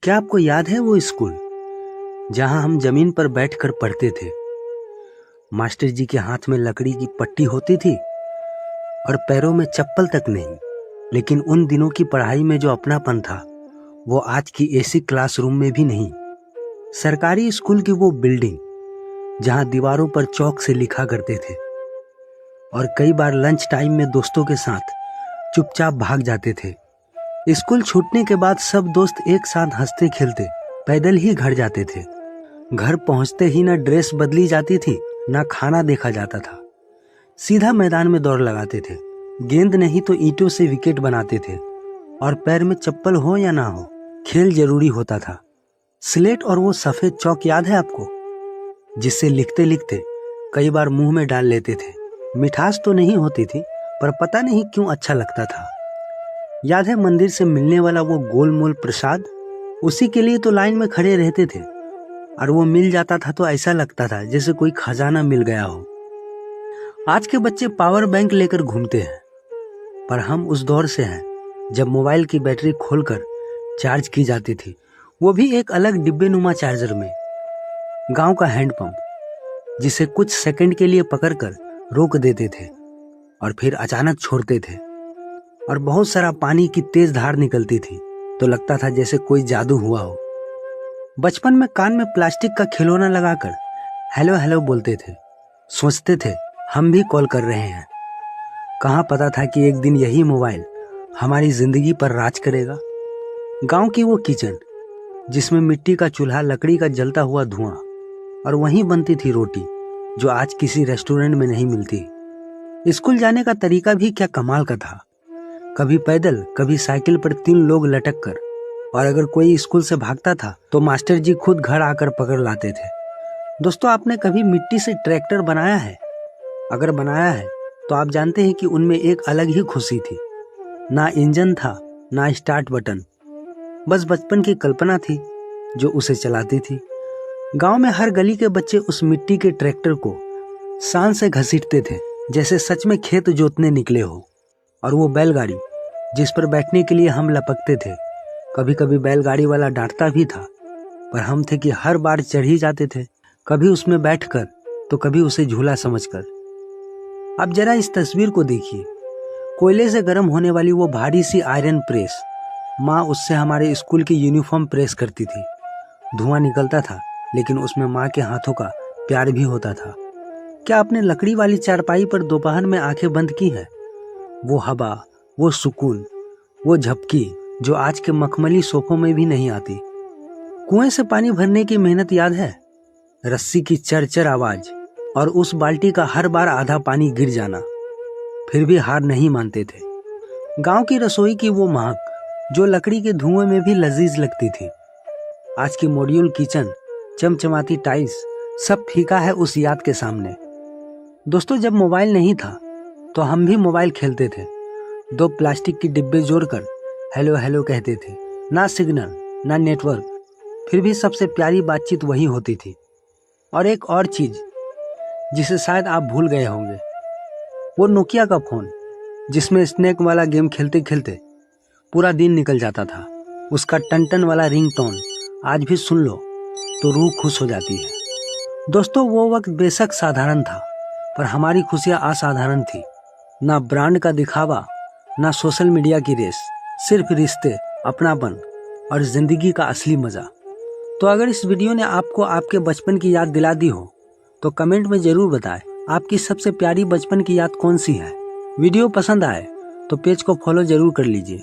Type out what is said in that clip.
क्या आपको याद है वो स्कूल जहां हम जमीन पर बैठकर पढ़ते थे? मास्टर जी के हाथ में लकड़ी की पट्टी होती थी और पैरों में चप्पल तक नहीं। लेकिन उन दिनों की पढ़ाई में जो अपनापन था वो आज की एसी क्लासरूम में भी नहीं। सरकारी स्कूल की वो बिल्डिंग जहां दीवारों पर चौक से लिखा करते थे और कई बार लंच टाइम में दोस्तों के साथ चुपचाप भाग जाते थे। स्कूल छूटने के बाद सब दोस्त एक साथ हंसते खेलते पैदल ही घर जाते थे। घर पहुंचते ही ना ड्रेस बदली जाती थी, ना खाना देखा जाता था। सीधा मैदान में दौड़ लगाते थे। गेंद नहीं तो ईंटों से विकेट बनाते थे और पैर में चप्पल हो या ना हो, खेल जरूरी होता था। स्लेट और वो सफेद चौक याद है आपको, जिससे लिखते लिखते कई बार मुंह में डाल लेते थे। मिठास तो नहीं होती थी पर पता नहीं क्यों अच्छा लगता था। याद है मंदिर से मिलने वाला वो गोल मोल प्रसाद? उसी के लिए तो लाइन में खड़े रहते थे और वो मिल जाता था तो ऐसा लगता था जैसे कोई खजाना मिल गया हो। आज के बच्चे पावर बैंक लेकर घूमते हैं, पर हम उस दौर से हैं जब मोबाइल की बैटरी खोलकर चार्ज की जाती थी, वो भी एक अलग डिब्बे नुमा चार्जर में। गांव का हैंडपंप जिसे कुछ सेकंड के लिए पकड़कर रोक देते थे और फिर अचानक छोड़ते थे और बहुत सारा पानी की तेज धार निकलती थी तो लगता था जैसे कोई जादू हुआ हो। बचपन में कान में प्लास्टिक का खिलौना लगाकर हेलो हेलो बोलते थे, सोचते थे हम भी कॉल कर रहे हैं। कहाँ पता था कि एक दिन यही मोबाइल हमारी जिंदगी पर राज करेगा। गांव की वो किचन जिसमें मिट्टी का चूल्हा, लकड़ी का जलता हुआ धुआं और वहीं बनती थी रोटी जो आज किसी रेस्टोरेंट में नहीं मिलती। स्कूल जाने का तरीका भी क्या कमाल का था। कभी पैदल, कभी साइकिल पर 3 लोग लटक कर, और अगर कोई स्कूल से भागता था तो मास्टर जी खुद घर आकर पकड़ लाते थे। दोस्तों, आपने कभी मिट्टी से ट्रैक्टर बनाया है? अगर बनाया है तो आप जानते हैं कि उनमें एक अलग ही खुशी थी। ना इंजन था, ना स्टार्ट बटन, बस बचपन की कल्पना थी जो उसे चलाती थी। गांव में हर गली के बच्चे उस मिट्टी के ट्रैक्टर को शान से घसीटते थे जैसे सच में खेत जोतने निकले हो। और वो बैलगाड़ी जिस पर बैठने के लिए हम लपकते थे, कभी कभी बैलगाड़ी वाला डांटता भी था, पर हम थे कि हर बार चढ़ ही जाते थे, कभी उसमें बैठकर तो कभी उसे झूला समझकर। अब जरा इस तस्वीर को देखिए, कोयले से गर्म होने वाली वो भारी सी आयरन प्रेस। माँ उससे हमारे स्कूल की यूनिफॉर्म प्रेस करती थी। धुआं निकलता था लेकिन उसमें माँ के हाथों का प्यार भी होता था। क्या आपने लकड़ी वाली चारपाई पर दोपहर में आंखें बंद की है? वो हवा, वो सुकून, वो झपकी जो आज के मखमली सोफों में भी नहीं आती। कुएं से पानी भरने की मेहनत याद है? रस्सी की चरचर आवाज और उस बाल्टी का हर बार आधा पानी गिर जाना, फिर भी हार नहीं मानते थे। गांव की रसोई की वो महक जो लकड़ी के धुएं में भी लजीज लगती थी। आज की मॉड्यूल किचन, चमचमाती टाइल्स, सब फीका है उस याद के सामने। दोस्तों, जब मोबाइल नहीं था तो हम भी मोबाइल खेलते थे। 2 प्लास्टिक की डिब्बे जोड़कर हेलो हेलो कहते थे। ना सिग्नल, ना नेटवर्क, फिर भी सबसे प्यारी बातचीत वही होती थी। और एक और चीज जिसे शायद आप भूल गए होंगे, वो नोकिया का फोन जिसमें स्नेक वाला गेम खेलते खेलते पूरा दिन निकल जाता था। उसका टन वाला रिंगटोन आज भी सुन लो तो रूह खुश हो जाती है। दोस्तों, वो वक्त बेशक साधारण था पर हमारी खुशियां असाधारण थी। ना ब्रांड का दिखावा, ना सोशल मीडिया की रेस, सिर्फ रिश्ते, अपनापन और जिंदगी का असली मजा। तो अगर इस वीडियो ने आपको आपके बचपन की याद दिला दी हो तो कमेंट में जरूर बताएं आपकी सबसे प्यारी बचपन की याद कौन सी है। वीडियो पसंद आए तो पेज को फॉलो जरूर कर लीजिए।